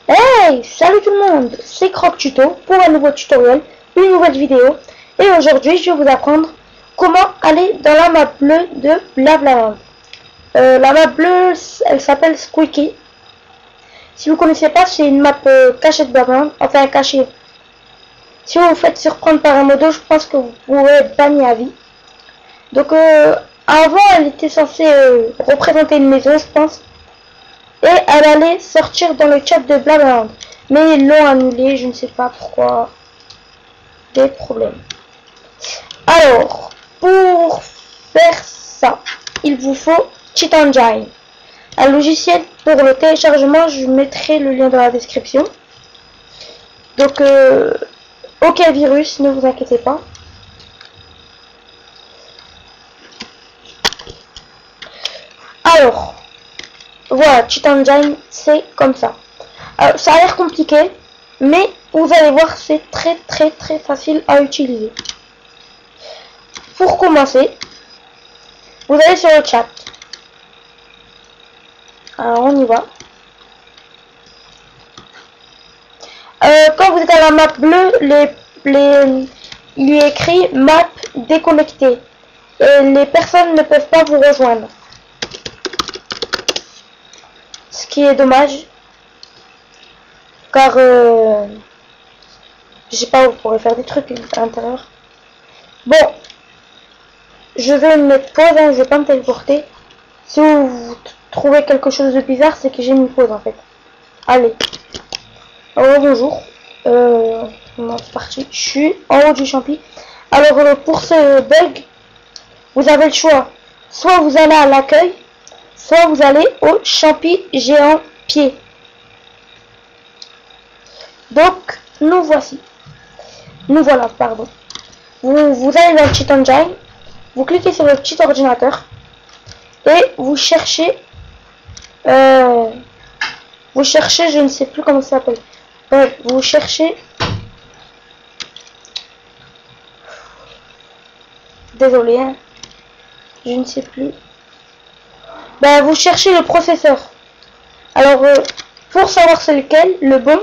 Hey, salut tout le monde, c'est Croc Tuto pour un nouveau tutoriel, une nouvelle vidéo. Et aujourd'hui, je vais vous apprendre comment aller dans la map bleue de Blablaland. La map bleue, elle s'appelle Squeaky. Si vous connaissez pas, c'est une map cachée de Blablaland, enfin cachée. Si vous vous faites surprendre par un modo, je pense que vous pourrez être banni à vie. Donc, avant, elle était censée représenter une maison, je pense. Et elle allait sortir dans le chat de Blablaland. Mais ils l'ont annulé, je ne sais pas pourquoi. Des problèmes. Alors, pour faire ça, il vous faut Cheat Engine. Un logiciel pour le téléchargement, je mettrai le lien dans la description. Donc, aucun virus, ne vous inquiétez pas. Alors, voilà, Cheat Engine, c'est comme ça. Alors, ça a l'air compliqué, mais vous allez voir, c'est très facile à utiliser. Pour commencer, vous allez sur le chat. Alors, on y va. Quand vous êtes à la map bleue, il y est écrit map déconnectée. Et les personnes ne peuvent pas vous rejoindre. Ce qui est dommage. Car, je sais pas, vous pourrez faire des trucs à l'intérieur. Bon. Je vais me mettre pause, hein, je vais pas me téléporter. Si vous trouvez quelque chose de bizarre, c'est que j'ai mis pause en fait. Allez. Alors bonjour. C'est parti. Je suis en haut du champi. Alors pour ce bug, vous avez le choix. Soit vous allez à l'accueil, soit vous allez au champi géant pied. Donc nous voici. Nous voilà, pardon. Vous allez dans le Cheat Engine, vous cliquez sur le petit ordinateur et vous cherchez, je ne sais plus comment ça s'appelle. Vous cherchez, désolé, hein, je ne sais plus. Vous cherchez le processeur. Alors, pour savoir c'est lequel, le bon,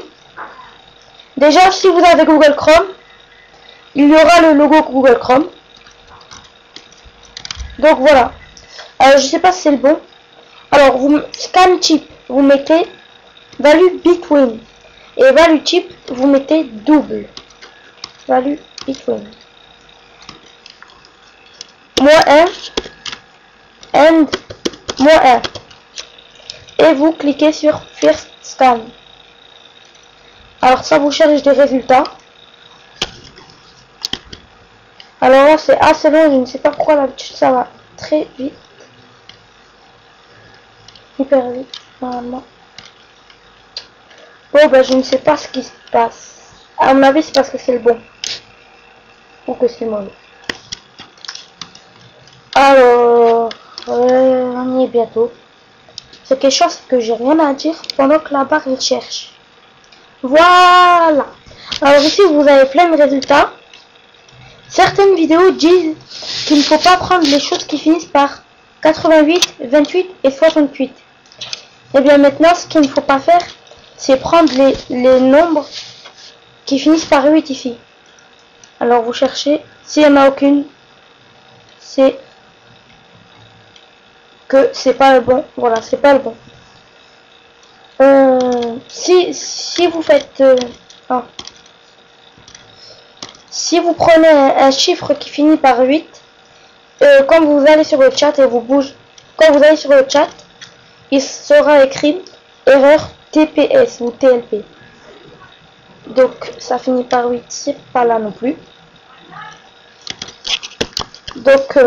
déjà si vous avez Google Chrome, il y aura le logo Google Chrome. Donc voilà. Je sais pas si c'est le bon. Alors, vous scan type, vous mettez value between. Et value type, vous mettez double. Value between. -1 and -1. Et vous cliquez sur first scan. Alors ça vous cherche des résultats. Alors là c'est assez long, je ne sais pas pourquoi d'habitude ça va très vite. Hyper vite, normalement. Bon je ne sais pas ce qui se passe. À mon avis c'est parce que c'est le bon. Ou que c'est le mauvais. Alors, on y est bientôt. C'est quelque chose que j'ai rien à dire pendant que la barre il cherche. Voilà. Alors ici vous avez plein de résultats. Certaines vidéos disent qu'il ne faut pas prendre les choses qui finissent par 88, 28 et 68. Et bien maintenant, ce qu'il ne faut pas faire, c'est prendre les nombres qui finissent par 8 ici. Alors vous cherchez, s'il n'y en a aucune, c'est que c'est pas le bon. Voilà, c'est pas le bon. Si vous faites... si vous prenez un chiffre qui finit par 8, quand vous allez sur le chat et vous bougez, quand vous allez sur le chat, il sera écrit erreur TPS ou TLP. Donc ça finit par 8, c'est pas là non plus. Donc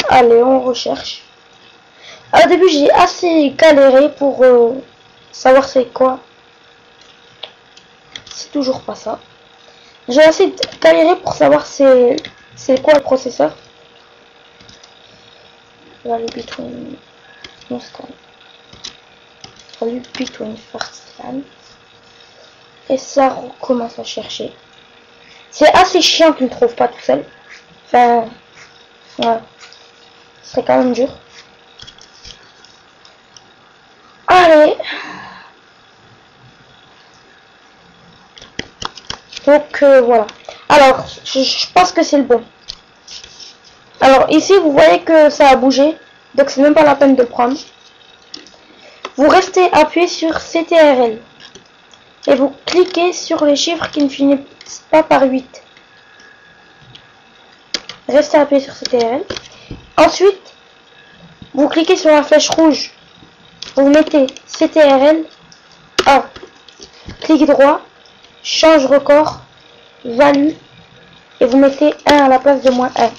allez, on recherche. Au début j'ai assez galéré pour savoir c'est quoi. C'est toujours pas ça. J'ai assez galéré pour savoir c'est quoi le processeur. Value between no scan. Value between first scan. Et ça recommence à chercher. C'est assez chiant qu'il ne trouve pas tout seul. Enfin, ouais. C'est quand même dur. Allez. Donc voilà. Alors, je pense que c'est le bon. Alors ici, vous voyez que ça a bougé. Donc c'est même pas la peine de le prendre. Vous restez appuyé sur CTRL. Et vous cliquez sur les chiffres qui ne finissent pas par 8. Restez appuyé sur CTRL. Ensuite, vous cliquez sur la flèche rouge. Vous mettez CTRL 1. Clic droit. Change record. Value. Et vous mettez 1 à la place de moins 1.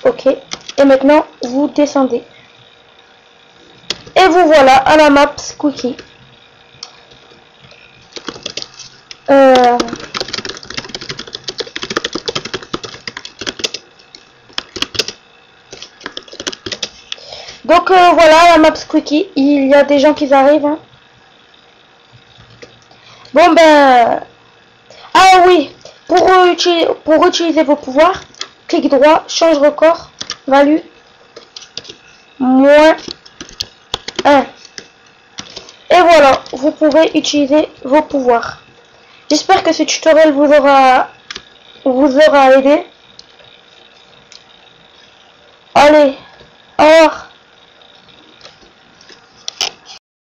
Ok. Et maintenant, vous descendez. Et vous voilà à la map Squeaky. Donc voilà la map Squeaky. Il y a des gens qui arrivent. Hein. Bon ben... Ah oui, pour utiliser vos pouvoirs, clic droit, change record, value, moins 1. Et voilà, vous pouvez utiliser vos pouvoirs. J'espère que ce tutoriel vous aura aidé. Allez, au revoir.